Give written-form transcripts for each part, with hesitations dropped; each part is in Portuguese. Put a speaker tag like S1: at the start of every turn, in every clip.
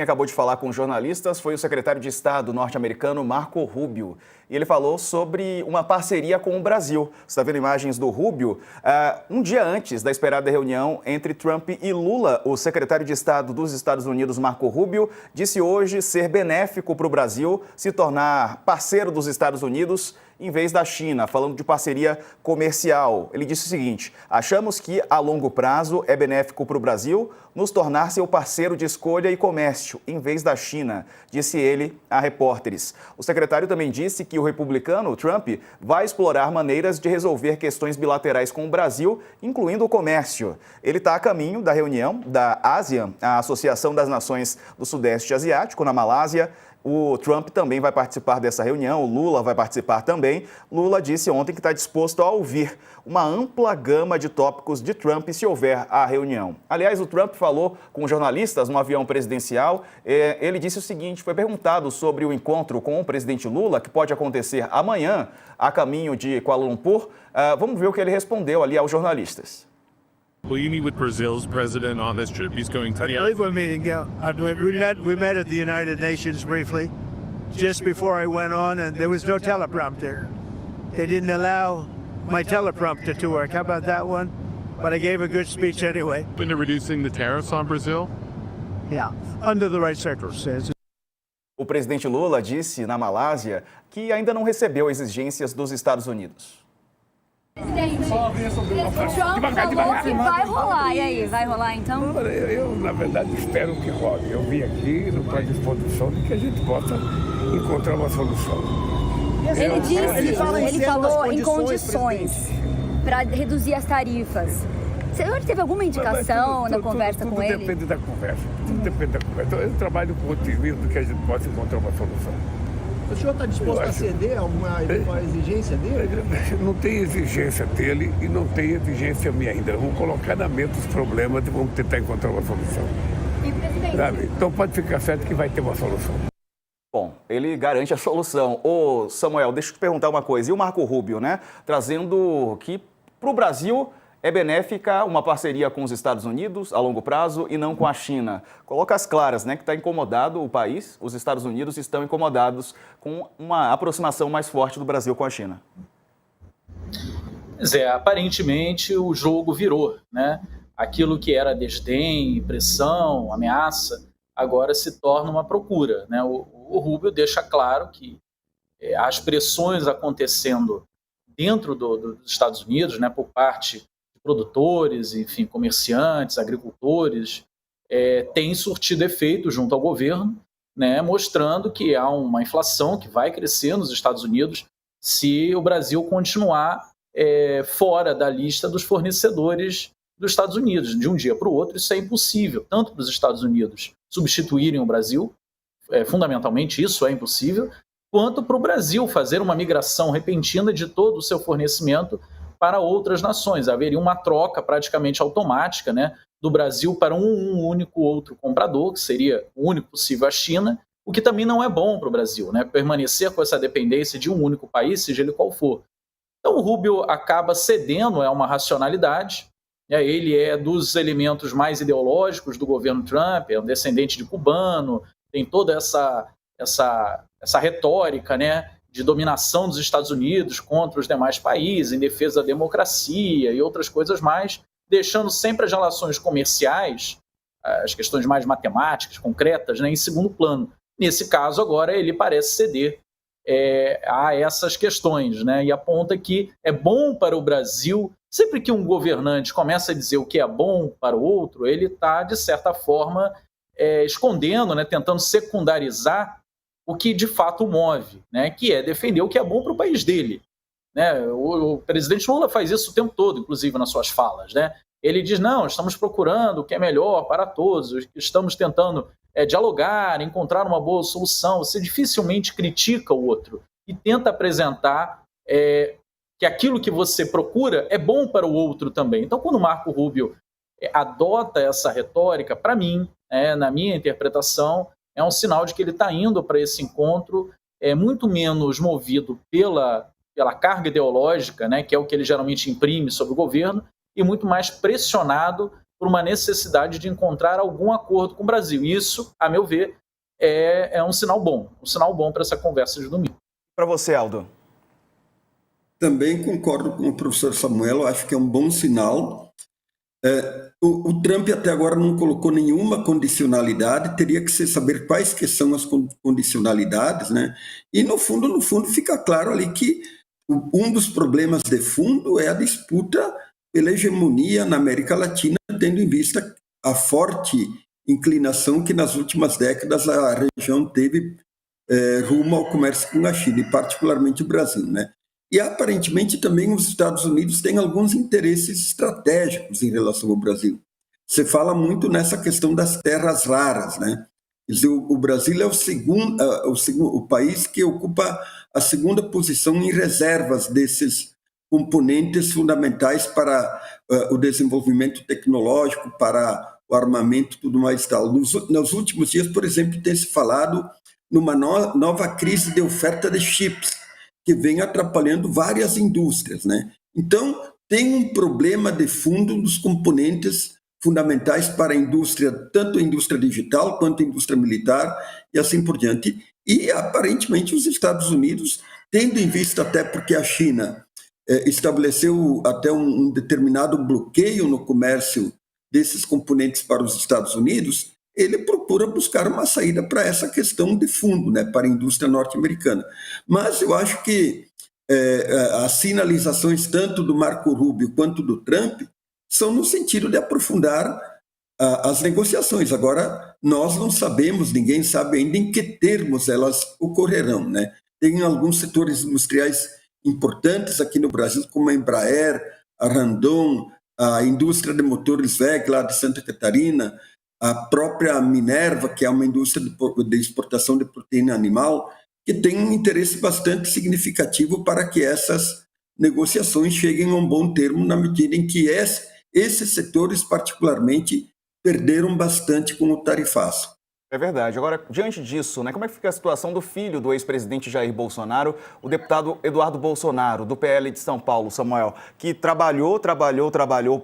S1: Quem acabou de falar com jornalistas foi o secretário de Estado norte-americano Marco Rubio. E ele falou sobre uma parceria com o Brasil. Você está vendo imagens do Rubio? Um dia antes da esperada reunião entre Trump e Lula, o secretário de Estado dos Estados Unidos, Marco Rubio, disse hoje ser benéfico para o Brasil se tornar parceiro dos Estados Unidos em vez da China, falando de parceria comercial. Ele disse o seguinte: achamos que a longo prazo é benéfico para o Brasil nos tornar seu parceiro de escolha e comércio, em vez da China, disse ele a repórteres. O secretário também disse que o republicano Trump vai explorar maneiras de resolver questões bilaterais com o Brasil, incluindo o comércio. Ele está a caminho da reunião da ASEAN, a Associação das Nações do Sudeste Asiático, na Malásia. O Trump também vai participar dessa reunião, o Lula vai participar também. Lula disse ontem que está disposto a ouvir uma ampla gama de tópicos de Trump se houver a reunião. Aliás, o Trump falou com jornalistas no avião presidencial. Ele disse o seguinte, foi perguntado sobre o encontro com o presidente Lula, que pode acontecer amanhã, a caminho de Kuala Lumpur. Vamos ver o que ele respondeu ali aos jornalistas.
S2: Will you meet with Brazil's president on this trip? He's going to
S3: I believe we're meeting, yeah. We met at the United Nations briefly, just before I went on, and there was no teleprompter. They didn't allow my teleprompter to work. How about that one? But I gave a good speech anyway.
S2: into reducing the tariffs on Brazil?
S3: Yeah, under the right circumstances.
S1: O presidente Lula disse na Malásia que ainda não recebeu exigências dos Estados Unidos.
S4: Presidente, Trump falou que vai rolar. E aí, vai rolar então?
S5: Eu, na verdade, espero que role. Eu vim aqui estou à disposição de que a gente possa encontrar uma solução.
S4: Ele falou em condições para reduzir as tarifas. Você teve alguma indicação na conversa com ele?
S5: Tudo depende da conversa. Tudo depende da conversa. Eu trabalho com o otimismo de que a gente possa encontrar uma solução.
S6: O senhor está disposto a ceder a alguma exigência dele?
S5: Não tem exigência dele e não tem exigência minha ainda. Vamos colocar na mente os problemas e vamos tentar encontrar uma solução.
S4: E, presidente?
S5: Sabe? Então pode ficar certo que vai ter uma solução.
S1: Bom, ele garante a solução. Ô Samuel, deixa eu te perguntar uma coisa. E o Marco Rubio, né? Trazendo que para o Brasil é benéfica uma parceria com os Estados Unidos a longo prazo e não com a China. Coloca as claras, né, que está incomodado o país, os Estados Unidos estão incomodados com uma aproximação mais forte do Brasil com a China.
S7: Aparentemente o jogo virou, né? Aquilo que era desdém, pressão, ameaça, agora se torna uma procura, né? O Rubio deixa claro que as pressões acontecendo dentro dos Estados Unidos, né, por parte produtores, enfim, comerciantes, agricultores, tem surtido efeito junto ao governo, né, mostrando que há uma inflação que vai crescer nos Estados Unidos se o Brasil continuar fora da lista dos fornecedores dos Estados Unidos. De um dia para o outro, isso é impossível, tanto para os Estados Unidos substituírem o Brasil, fundamentalmente isso é impossível, quanto para o Brasil fazer uma migração repentina de todo o seu fornecimento para outras nações. Haveria uma troca praticamente automática, né, do Brasil para um único outro comprador, que seria o único possível a China, o que também não é bom para o Brasil, né, permanecer com essa dependência de um único país, seja ele qual for. Então o Rubio acaba cedendo a uma racionalidade, né, ele é dos elementos mais ideológicos do governo Trump, é um descendente de cubano, tem toda essa retórica, né, de dominação dos Estados Unidos contra os demais países, em defesa da democracia e outras coisas mais, deixando sempre as relações comerciais, as questões mais matemáticas, concretas, né, em segundo plano. Nesse caso, agora, ele parece ceder a essas questões, né, e aponta que é bom para o Brasil. Sempre que um governante começa a dizer o que é bom para o outro, ele está, de certa forma, escondendo, né, tentando secundarizar o que de fato move, né, que é defender o que é bom para o país dele. Né? O presidente Lula faz isso o tempo todo, inclusive nas suas falas. Né? Ele diz, não, estamos procurando o que é melhor para todos, estamos tentando dialogar, encontrar uma boa solução. Você dificilmente critica o outro e tenta apresentar que aquilo que você procura é bom para o outro também. Então, quando o Marco Rubio adota essa retórica, para mim, na minha interpretação, é um sinal de que ele está indo para esse encontro muito menos movido pela carga ideológica, né, que é o que ele geralmente imprime sobre o governo, e muito mais pressionado por uma necessidade de encontrar algum acordo com o Brasil. Isso, a meu ver, é um sinal bom para essa conversa de domingo.
S1: Para você, Aldo.
S8: Também concordo com o professor Samuel, acho que é um bom sinal. O Trump até agora não colocou nenhuma condicionalidade, teria que saber quais que são as condicionalidades, né? E no fundo fica claro ali que um dos problemas de fundo é a disputa pela hegemonia na América Latina, tendo em vista a forte inclinação que nas últimas décadas a região teve rumo ao comércio com a China, e particularmente o Brasil, né? E aparentemente também os Estados Unidos têm alguns interesses estratégicos em relação ao Brasil. Você fala muito nessa questão das terras raras, né? Quer dizer, o Brasil é o país que ocupa a segunda posição em reservas desses componentes fundamentais para o desenvolvimento tecnológico, para o armamento e tudo mais tal. Nos últimos dias, por exemplo, tem se falado numa nova crise de oferta de chips, que vem atrapalhando várias indústrias, né? Então, tem um problema de fundo dos componentes fundamentais para a indústria, tanto a indústria digital quanto a indústria militar e assim por diante. E, aparentemente, os Estados Unidos, tendo em vista até porque a China estabeleceu até um determinado bloqueio no comércio desses componentes para os Estados Unidos, ele procura buscar uma saída para essa questão de fundo, né, para a indústria norte-americana. Mas eu acho que as sinalizações tanto do Marco Rubio quanto do Trump são no sentido de aprofundar as negociações. Agora, nós não sabemos, ninguém sabe ainda em que termos elas ocorrerão, né? Tem alguns setores industriais importantes aqui no Brasil, como a Embraer, a Randon, a indústria de motores VEG lá de Santa Catarina, a própria Minerva, que é uma indústria de exportação de proteína animal, que tem um interesse bastante significativo para que essas negociações cheguem a um bom termo, na medida em que esses setores, particularmente, perderam bastante com o tarifaço.
S1: É verdade. Agora, diante disso, né, como é que fica a situação do filho do ex-presidente Jair Bolsonaro, o deputado Eduardo Bolsonaro, do PL de São Paulo, Samuel, que trabalhou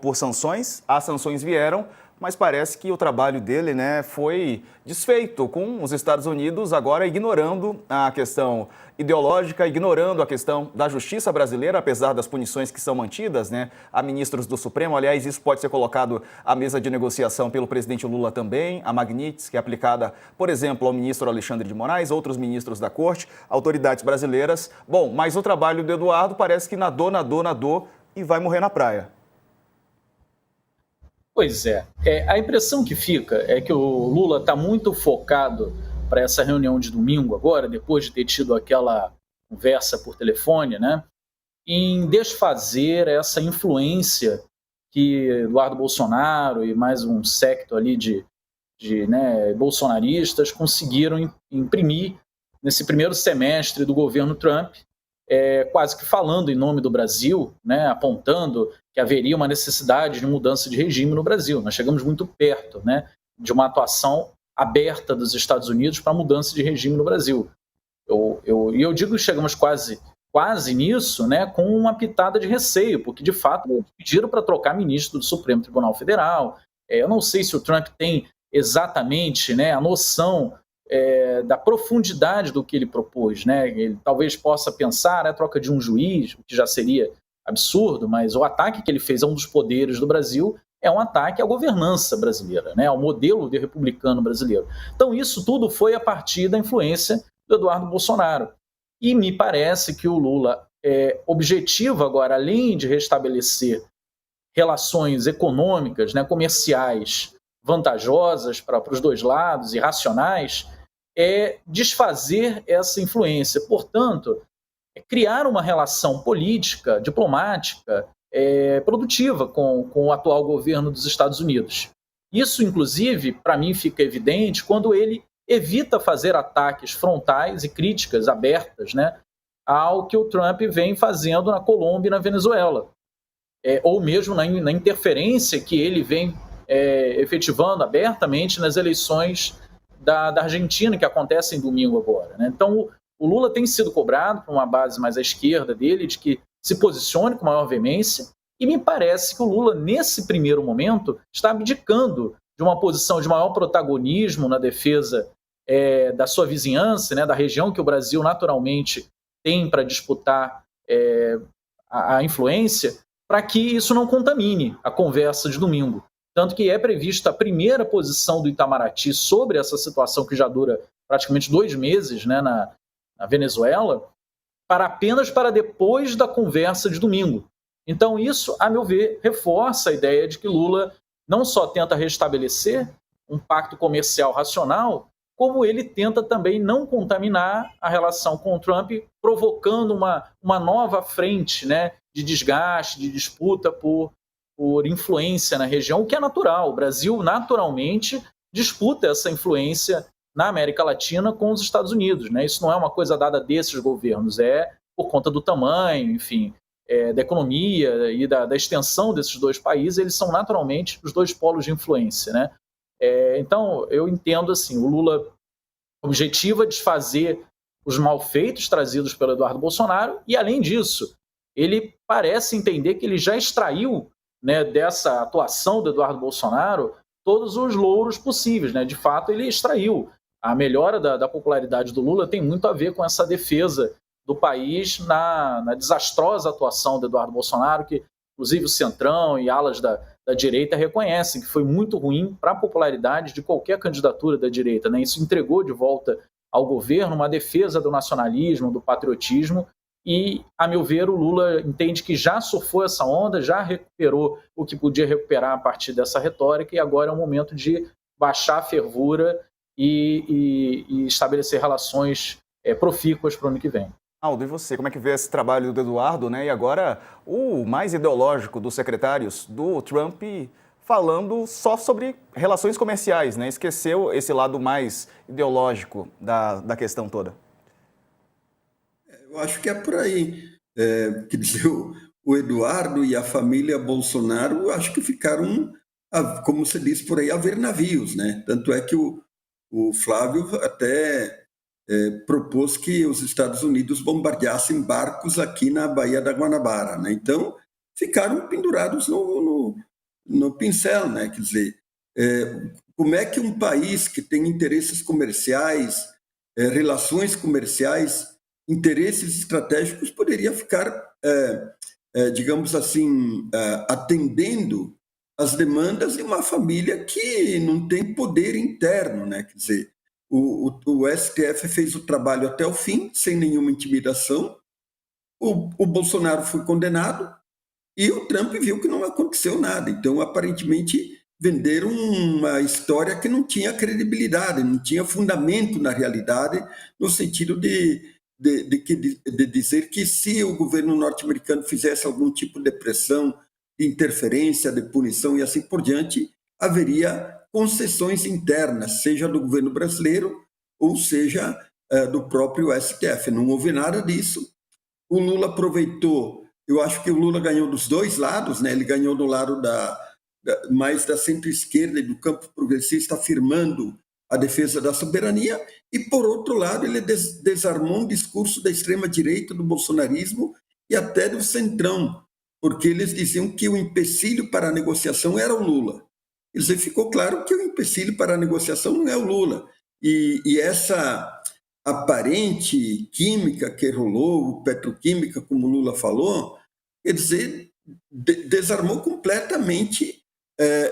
S1: por sanções, as sanções vieram, mas parece que o trabalho dele, né, foi desfeito com os Estados Unidos agora ignorando a questão ideológica, ignorando a questão da justiça brasileira, apesar das punições que são mantidas, né, a ministros do Supremo. Aliás, isso pode ser colocado à mesa de negociação pelo presidente Lula também, a Magnitsky, que é aplicada, por exemplo, ao ministro Alexandre de Moraes, outros ministros da corte, autoridades brasileiras. Bom, mas o trabalho do Eduardo parece que nadou e vai morrer na praia.
S7: Pois é. A impressão que fica é que o Lula está muito focado para essa reunião de domingo agora, depois de ter tido aquela conversa por telefone, né, em desfazer essa influência que Eduardo Bolsonaro e mais um séquito ali de bolsonaristas conseguiram imprimir nesse primeiro semestre do governo Trump, quase que falando em nome do Brasil, né, apontando que haveria uma necessidade de mudança de regime no Brasil. Nós chegamos muito perto, né, de uma atuação aberta dos Estados Unidos para a mudança de regime no Brasil. Eu digo que chegamos quase nisso, né, com uma pitada de receio, porque de fato pediram para trocar ministro do Supremo Tribunal Federal. Eu não sei se o Trump tem exatamente, né, a noção da profundidade do que ele propôs, né? Ele talvez possa pensar a troca de um juiz, o que já seria absurdo, mas o ataque que ele fez a um dos poderes do Brasil é um ataque à governança brasileira, né? Ao modelo de republicano brasileiro. Então isso tudo foi a partir da influência do Eduardo Bolsonaro. E me parece que o Lula objetiva agora, além de restabelecer relações econômicas, né, comerciais vantajosas para os dois lados e racionais, é desfazer essa influência. Portanto, criar uma relação política, diplomática, produtiva com o atual governo dos Estados Unidos. Isso, inclusive, para mim fica evidente quando ele evita fazer ataques frontais e críticas abertas, né, ao que o Trump vem fazendo na Colômbia e na Venezuela, ou mesmo na interferência que ele vem efetivando abertamente nas eleições da Argentina, que acontecem domingo agora, né? Então, o Lula tem sido cobrado por uma base mais à esquerda dele, de que se posicione com maior veemência, E me parece que o Lula, nesse primeiro momento, está abdicando de uma posição de maior protagonismo na defesa da sua vizinhança, né, da região que o Brasil naturalmente tem para disputar a influência, para que isso não contamine a conversa de domingo. Tanto que é prevista a primeira posição do Itamaraty sobre essa situação que já dura praticamente 2 meses, né, na Venezuela, apenas para depois da conversa de domingo. Então isso, a meu ver, reforça a ideia de que Lula não só tenta restabelecer um pacto comercial racional, como ele tenta também não contaminar a relação com o Trump, provocando uma nova frente, né, de desgaste, de disputa por influência na região, o que é natural. O Brasil, naturalmente, disputa essa influência na América Latina com os Estados Unidos, né? Isso não é uma coisa dada desses governos, é por conta do tamanho, enfim, da economia e da extensão desses dois países, eles são naturalmente os dois polos de influência, né? Então, eu entendo assim, o Lula objetiva desfazer os malfeitos trazidos pelo Eduardo Bolsonaro e, além disso, ele parece entender que ele já extraiu, né, dessa atuação do Eduardo Bolsonaro todos os louros possíveis, né? De fato, ele extraiu. A melhora da popularidade do Lula tem muito a ver com essa defesa do país na desastrosa atuação do Eduardo Bolsonaro, que inclusive o Centrão e alas da direita reconhecem que foi muito ruim para a popularidade de qualquer candidatura da direita, né? Isso entregou de volta ao governo uma defesa do nacionalismo, do patriotismo, e, a meu ver, o Lula entende que já surfou essa onda, já recuperou o que podia recuperar a partir dessa retórica, e agora é o momento de baixar a fervura e estabelecer relações profícuas para o ano que vem.
S1: Aldo, e você, como é que vê esse trabalho do Eduardo, né? E agora o mais ideológico dos secretários do Trump falando só sobre relações comerciais, né? Esqueceu esse lado mais ideológico da questão toda.
S8: Eu acho que é por aí. Quer dizer, o Eduardo e a família Bolsonaro, eu acho que ficaram, como se diz por aí, a ver navios, né? Tanto é que o Flávio até propôs que os Estados Unidos bombardeassem barcos aqui na Baía da Guanabara, né? Então, ficaram pendurados no pincel, né? Quer dizer, como é que um país que tem interesses comerciais, relações comerciais, interesses estratégicos poderia ficar, digamos assim, atendendo às demandas de uma família que não tem poder interno, né? Quer dizer, o STF fez o trabalho até o fim, sem nenhuma intimidação. O Bolsonaro foi condenado e o Trump viu que não aconteceu nada. Então, aparentemente, venderam uma história que não tinha credibilidade, não tinha fundamento na realidade, no sentido de dizer que se o governo norte-americano fizesse algum tipo de pressão, de interferência, de punição e assim por diante, haveria concessões internas, seja do governo brasileiro ou seja do próprio STF. Não houve nada disso. O Lula aproveitou, eu acho que o Lula ganhou dos dois lados, né? Ele ganhou do lado mais da centro-esquerda e do campo progressista, afirmando a defesa da soberania, e, por outro lado, ele desarmou um discurso da extrema-direita, do bolsonarismo e até do centrão, porque eles diziam que o empecilho para a negociação era o Lula. Quer dizer, ficou claro que o empecilho para a negociação não é o Lula. E essa aparente química que rolou, petroquímica, como o Lula falou, quer dizer, desarmou completamente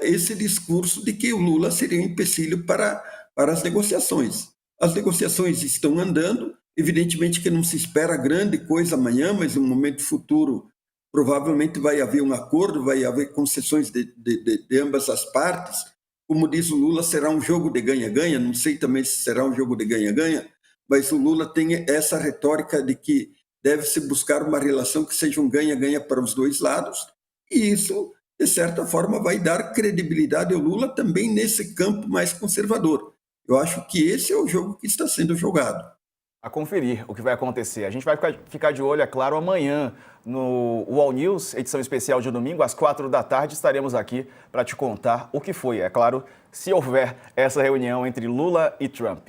S8: esse discurso de que o Lula seria um empecilho para as negociações. As negociações estão andando, evidentemente que não se espera grande coisa amanhã, mas no momento futuro provavelmente vai haver um acordo, vai haver concessões de ambas as partes. Como diz o Lula, será um jogo de ganha-ganha, não sei também se será um jogo de ganha-ganha, mas o Lula tem essa retórica de que deve-se buscar uma relação que seja um ganha-ganha para os dois lados, e isso, de certa forma, vai dar credibilidade ao Lula também nesse campo mais conservador. Eu acho que esse é o jogo que está sendo jogado.
S1: A conferir o que vai acontecer. A gente vai ficar de olho, é claro, amanhã no UOL News, edição especial de domingo, às 16h, estaremos aqui para te contar o que foi, é claro, se houver essa reunião entre Lula e Trump.